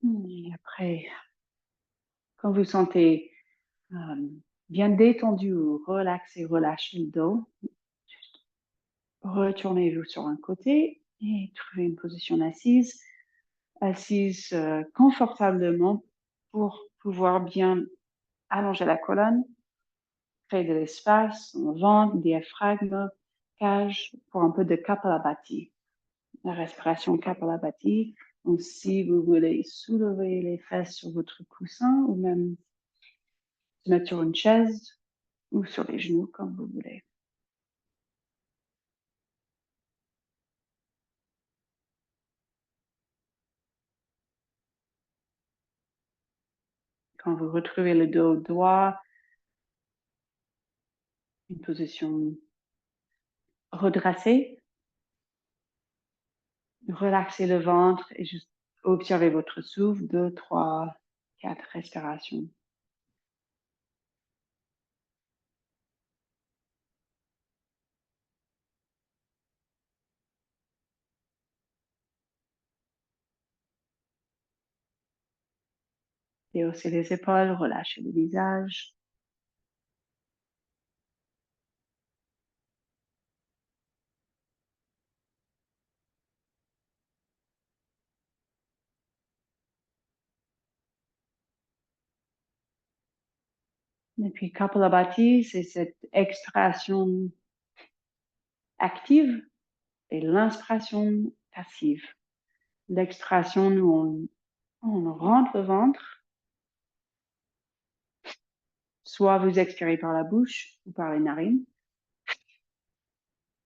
Et après, quand vous sentez bien détendu ou relaxé, relâchez le dos. Juste retournez-vous sur un côté et trouvez une position assise. Assise confortablement pour pouvoir bien allonger la colonne, créer de l'espace, en ventre, diaphragme, cage, pour un peu de Kapalabhati. La respiration Kapalabhati. Donc, si vous voulez soulever les fesses sur votre coussin ou même se mettre sur une chaise ou sur les genoux, comme vous voulez. Quand vous retrouvez le dos droit, une position redressée, relaxez le ventre et juste observez votre souffle, 2, 3, 4 respirations. Déhaussez les épaules, relâchez le visage. Et puis Kapalabhati, c'est cette extraction active et l'inspiration passive. L'extraction, nous, on rentre le ventre. Soit vous expirez par la bouche ou par les narines.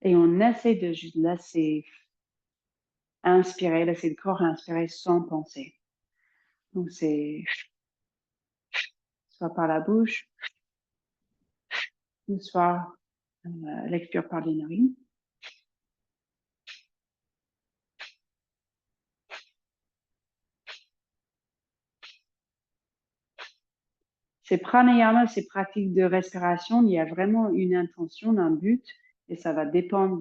Et on essaie de juste laisser inspirer, laisser le corps inspirer sans penser. Donc c'est soit par la bouche, ou soit l'expire par les narines. Ces pranayama, ces pratiques de respiration, il y a vraiment une intention, un but, et ça va dépendre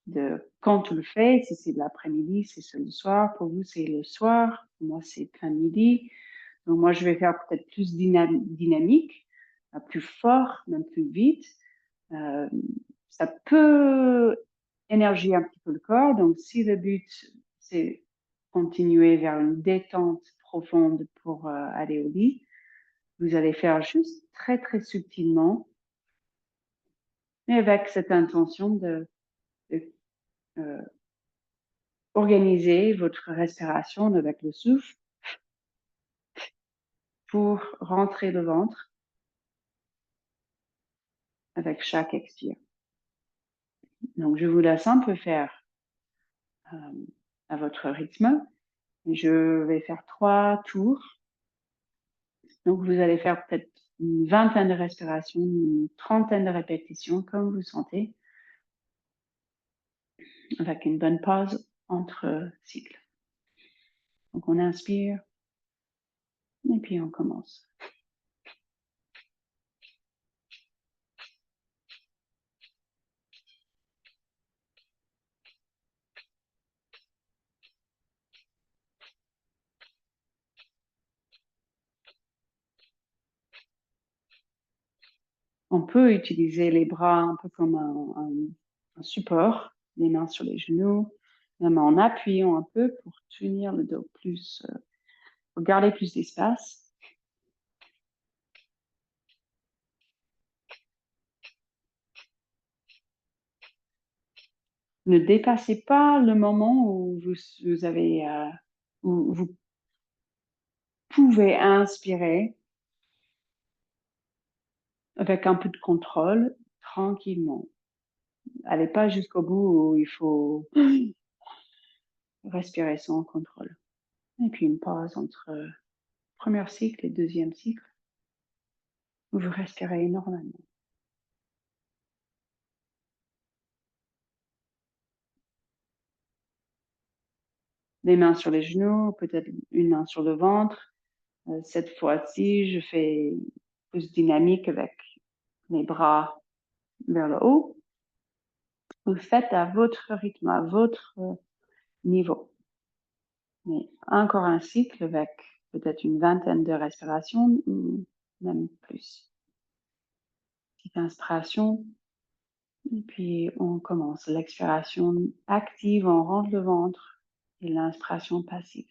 de quand tu le fais. Si c'est de l'après-midi, si c'est le soir. Pour vous, c'est le soir. Pour moi, c'est plein midi. Donc moi, je vais faire peut-être plus dynamique, plus fort, même plus vite. Ça peut énergier un petit peu le corps. Donc si le but, c'est continuer vers une détente profonde pour aller au lit, vous allez faire juste très, très subtilement, mais avec cette intention de organiser votre respiration avec le souffle pour rentrer le ventre avec chaque expire. Donc, je vous laisse un peu faire à votre rythme. Je vais faire 3 tours. Donc, vous allez faire peut-être une vingtaine de respirations, une trentaine de répétitions, comme vous sentez, avec une bonne pause entre cycles. Donc, on inspire et puis on commence. On peut utiliser les bras un peu comme un support, les mains sur les genoux, même en appuyant un peu pour tenir le dos plus, pour garder plus d'espace. Ne dépassez pas le moment où vous avez, où vous pouvez inspirer avec un peu de contrôle, tranquillement. Allez pas jusqu'au bout où il faut respirer sans contrôle. Et puis une pause entre premier cycle et deuxième cycle, où vous respirez normalement. Les mains sur les genoux, peut-être une main sur le ventre. Cette fois-ci, je fais plus dynamique avec mes bras vers le haut. Vous faites à votre rythme, à votre niveau. Mais encore un cycle avec peut-être une vingtaine de respirations ou même plus. Petite inspiration. Et puis, on commence l'expiration active, on rentre le ventre et l'inspiration passive.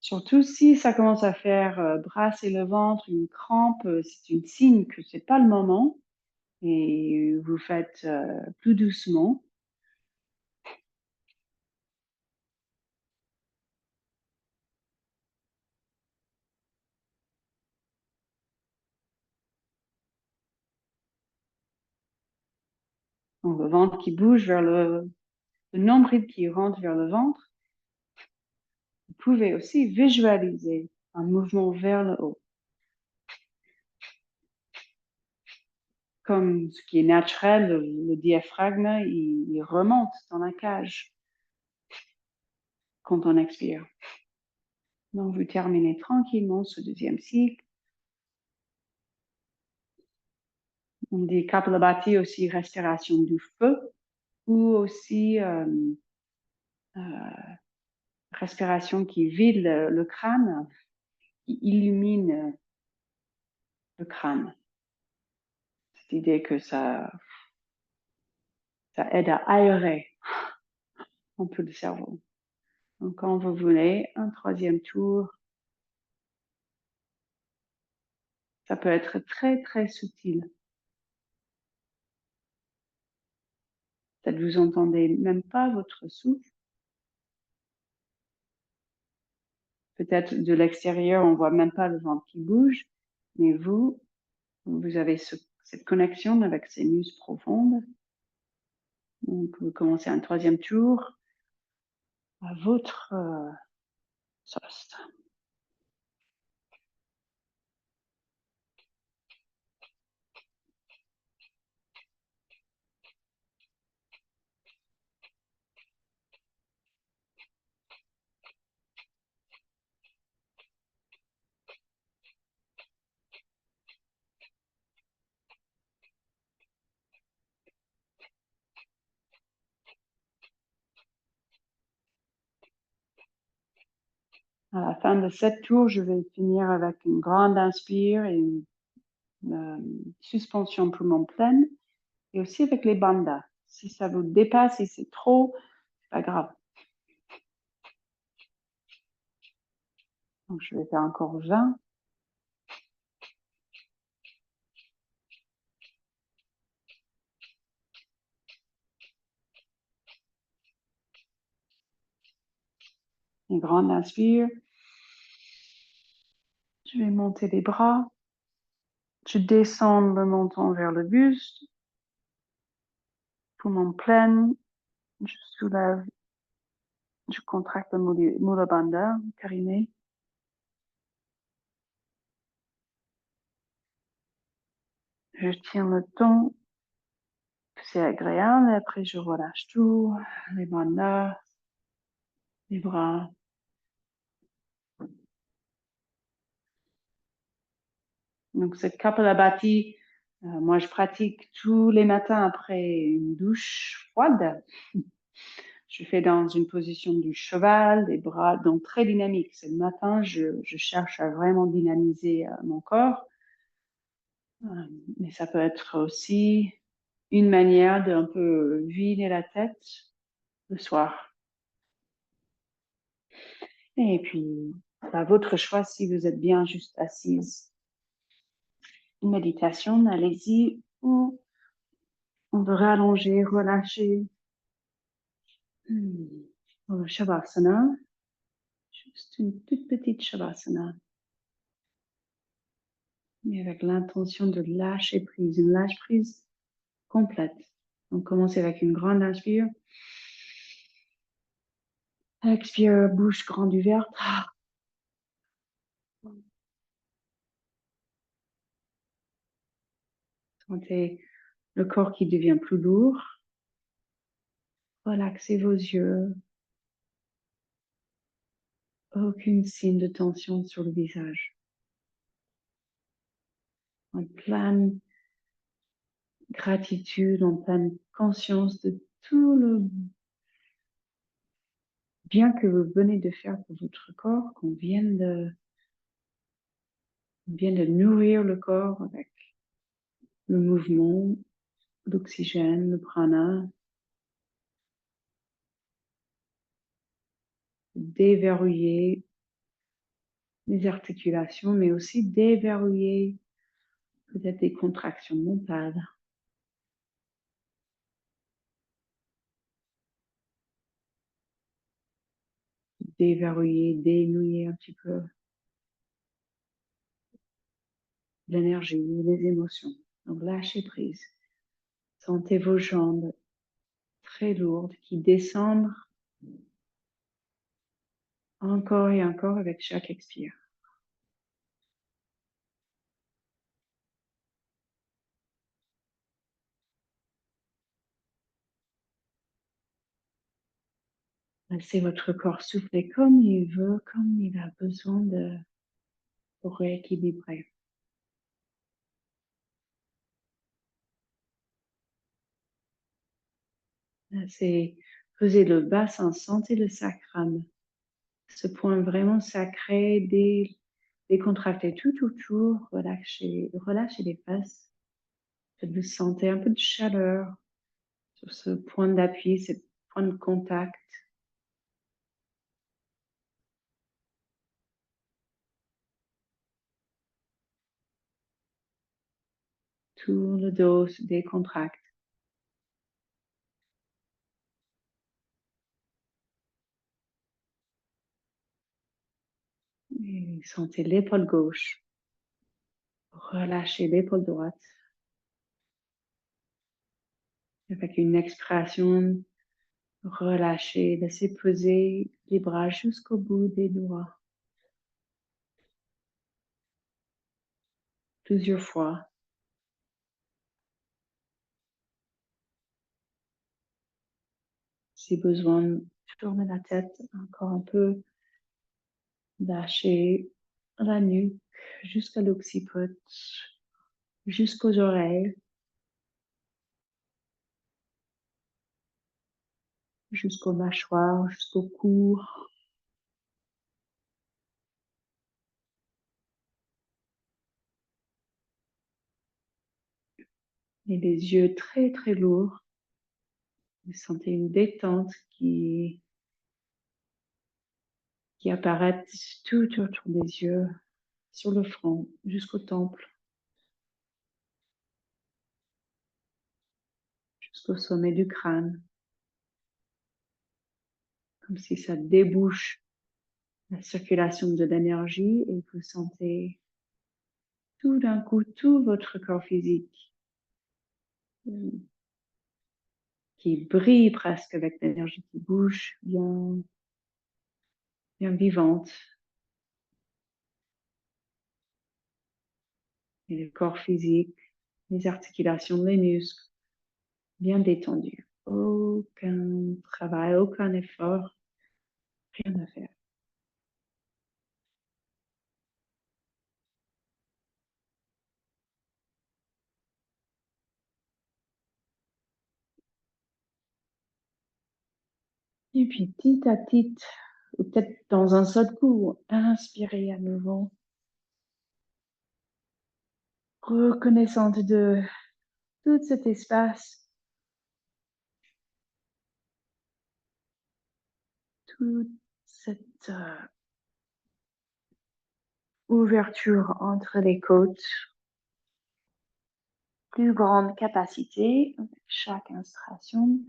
Surtout si ça commence à faire brasser le ventre, une crampe, c'est un signe que c'est pas le moment et vous faites plus doucement. Donc, le ventre qui bouge vers le nombril qui rentre vers le ventre. Vous pouvez aussi visualiser un mouvement vers le haut, comme ce qui est naturel, le diaphragme, il remonte dans la cage quand on expire. Donc, vous terminez tranquillement ce deuxième cycle. On dit Kapalabhati aussi respiration du feu ou aussi respiration qui vide le crâne, qui illumine le crâne. Cette idée que ça aide à aérer un peu le cerveau. Donc, quand vous voulez, un troisième tour, ça peut être très, très subtil. Peut-être vous entendez même pas votre souffle. Peut-être de l'extérieur, on voit même pas le ventre qui bouge, mais vous avez cette connexion avec ces muses profondes. Donc, vous commencez un troisième tour à votre sauce. À la fin de cette tour, je vais finir avec une grande inspire et une suspension poumon pleine, et aussi avec les bandhas. Si ça vous dépasse et c'est trop, c'est pas grave. Donc, je vais faire encore 20. Une grande inspire. Je vais monter les bras. Je descends le menton vers le buste. Poumon plein. Je soulève. Je contracte le Mula Bandha, Karine. Je tiens le ton. C'est agréable. Et après, je relâche tout. Les bandhas, les bras. Donc, cette Kapalabhati, moi, je pratique tous les matins après une douche froide. Je fais dans une position du cheval, des bras donc très dynamiques. Ce matin, je cherche à vraiment dynamiser mon corps. Mais ça peut être aussi une manière d'un peu vider la tête le soir. Et puis, à votre choix, si vous êtes bien juste assise. Une méditation, allez-y. Ou on veut rallonger, relâcher. Le Shavasana, juste une toute petite Shavasana. Mais avec l'intention de lâcher prise, une lâche prise complète. On commence avec une grande inspire. Expire, bouche grande ouverte. Sentez le corps qui devient plus lourd. Relaxez vos yeux. aucune signe de tension sur le visage. En pleine gratitude, en pleine conscience de tout le bien que vous venez de faire pour votre corps, qu'on vient de nourrir le corps avec le mouvement, l'oxygène, le prana, déverrouiller les articulations, mais aussi déverrouiller peut-être des contractions mentales, déverrouiller, dénouer un petit peu l'énergie, les émotions. Donc lâchez prise. Sentez vos jambes très lourdes qui descendent encore et encore avec chaque expire. Laissez votre corps souffler comme il veut, comme il a besoin de rééquilibrer. C'est poser le bassin, sentez le sacrum, ce point vraiment sacré, décontractez tout autour, relâchez les fesses. Vous sentez un peu de chaleur sur ce point d'appui, ce point de contact. Tout le dos se décontracte. Et sentez l'épaule gauche. Relâchez l'épaule droite. Avec une expiration, relâchez, laissez poser les bras jusqu'au bout des doigts. Plusieurs fois. Si besoin, tournez la tête encore un peu. Lâchez la nuque jusqu'à l'occiput, jusqu'aux oreilles, jusqu'aux mâchoires, jusqu'au cou. Et les yeux très très lourds. Vous sentez une détente qui apparaît tout autour des yeux, sur le front, jusqu'au temple, jusqu'au sommet du crâne. Comme si ça débouche la circulation de l'énergie et vous sentez tout d'un coup tout votre corps physique qui brille presque avec l'énergie qui bouge, bien vivante. Et le corps physique, les articulations, les muscles, bien détendus. Aucun travail, aucun effort, rien à faire. Et puis petit à petit, ou peut-être dans un seul coup, inspirez à nouveau. Reconnaissante de tout cet espace, toute cette ouverture entre les côtes, plus grande capacité avec chaque inspiration.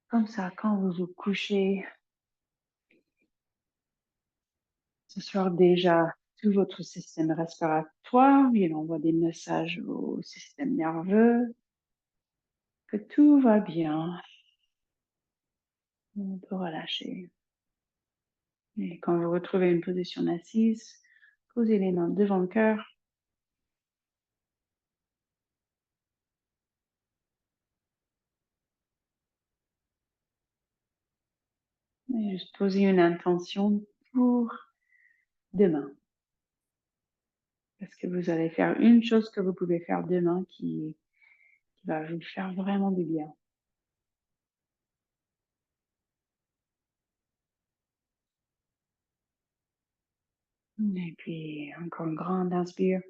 Comme ça, quand vous vous couchez, ce soir déjà tout votre système respiratoire, il envoie des messages au système nerveux que tout va bien. On peut relâcher. Et quand vous retrouvez une position assise, posez les mains devant le cœur. Et juste poser une intention pour demain. Parce que vous allez faire une chose que vous pouvez faire demain qui va vous faire vraiment du bien. Et puis, encore une grande inspire.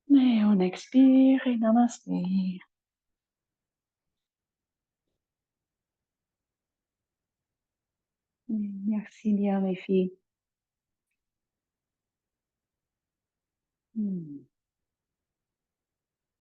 Et on expire et namasté. Merci bien, les filles.